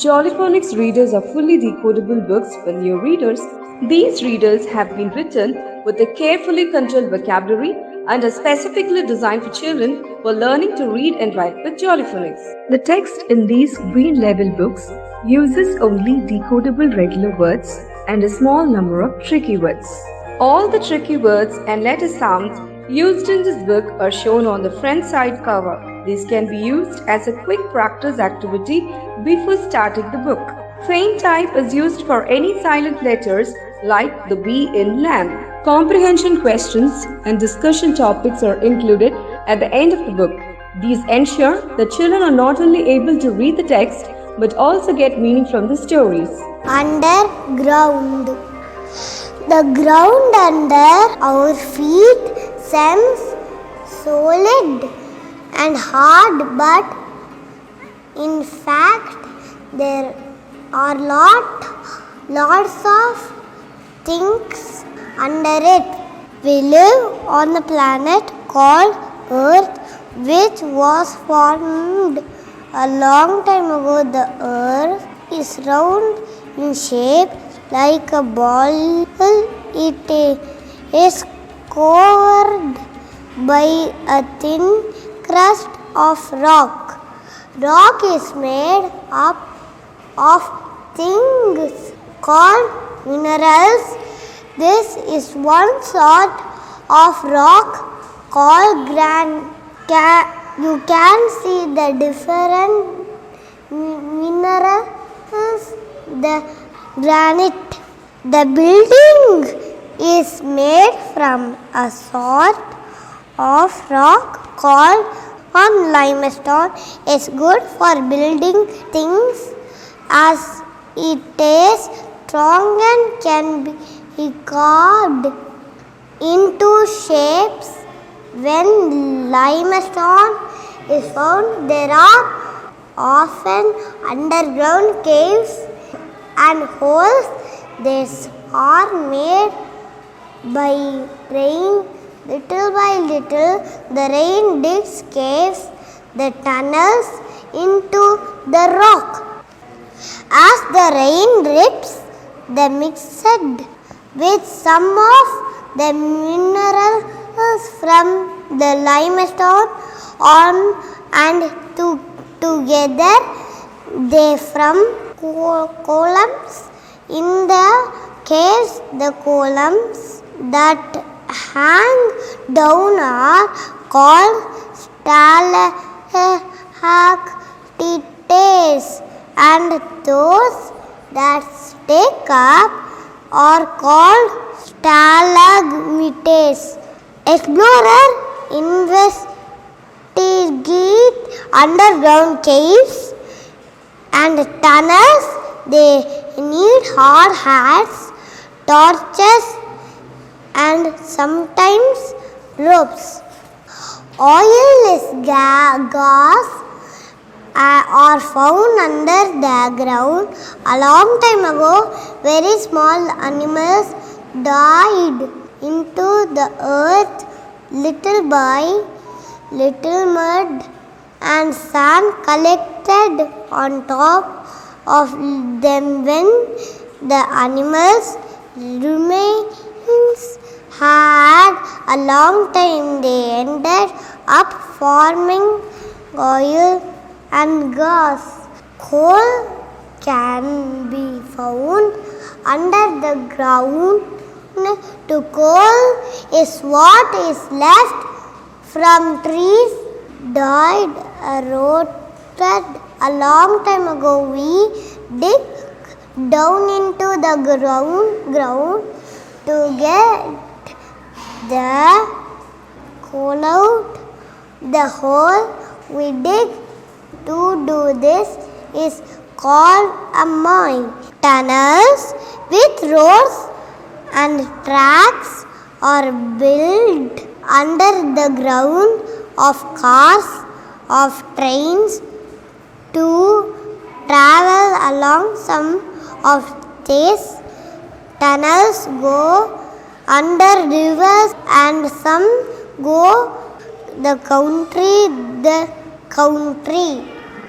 Jollyphonics readers are fully decodable books for new readers. These readers have been written with a carefully controlled vocabulary and are specifically designed for children who are learning to read and write with Jollyphonics. The text in these green label books uses only decodable regular words and a small number of tricky words. All the tricky words and letter sounds used in this book are shown on the front side cover. These can be used as a quick practice activity before starting the book. Faint type is used for any silent letters like the B in lamb. Comprehension questions and discussion topics are included at the end of the book. These ensure that children are not only able to read the text but also get meaning from the stories. Underground. The ground under our feet seems solid and hard, but in fact there are lots of things under it. We live on a planet called Earth, which was formed a long time ago. The Earth is round in shape like a ball. It is covered by a thin crust of rock. Rock is made up of things called minerals. This is one sort of rock called granite. You can see the different minerals. The granite. The building is made from a sort of rock called limestone. It's good for building things as it is strong and can be carved into shapes. When limestone is found, there are often underground caves and holes. These are made by rain. Little by little, the rain digs caves, the tunnels into the rock. As the rain drips, the mixed with some of the minerals from the limestone on and together they form columns in the caves. The columns that hang down are called stalactites, and those that stick up are called stalagmites. Explorers investigate underground caves and tunnels. They need hard hats, torches, and sometimes ropes. Oil is gas are found under the ground. A long time ago, very small animals died into the earth. Little by little, mud and sand collected on top of them. When the animals remains had a long time, they ended up forming oil and gas. Coal can be found under the ground. To coal is what is left from trees died rotted a long time ago. We dig down into the ground to get the coal out. The hole we dig to do this is called a mine. Tunnels with roads and tracks are built under the ground of cars, of trains to travel along. Some of these tunnels go under rivers and some go the country.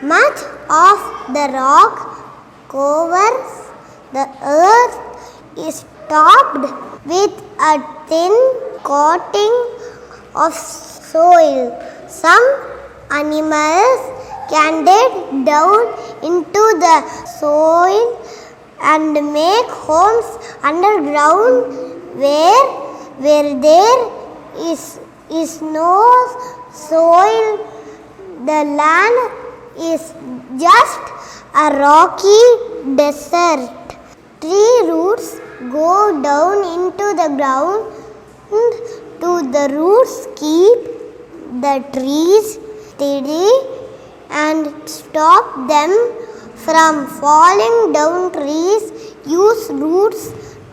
Much of the rock covers the earth is topped with a thin coating of soil. Some animals can dig down into the soil and make homes underground where there is no soil. The land is just a rocky desert. Tree roots go down into the ground. The roots keep the trees steady and stop them from falling down. Trees use roots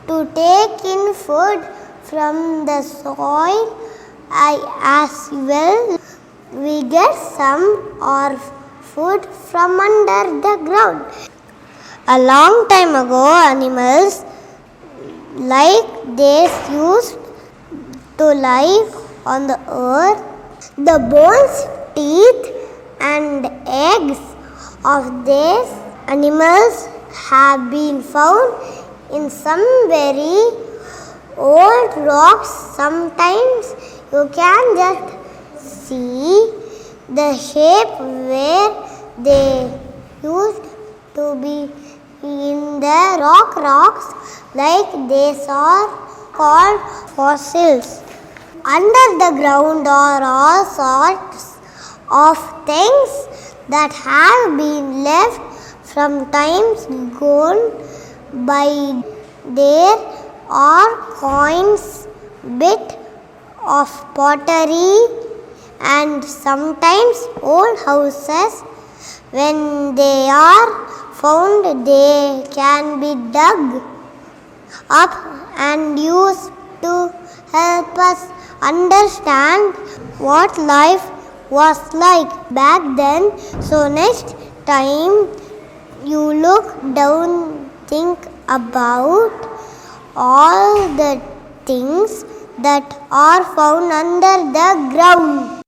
to take in food from the soil as well. We get some our food from under the ground. A long time ago, animals like this used to live on the earth. The bones, teeth, and eggs of these animals have been found in some very old rocks. Sometimes you can just see the shape where they used to be in the rocks, like these are called fossils. Under the ground are all sorts of things that have been left from times gone by. There are coins, bit of pottery, and sometimes old houses. When they are found, they can be dug up and used to help us understand what life was like back then. So next time you look down, think about all the things that are found under the ground.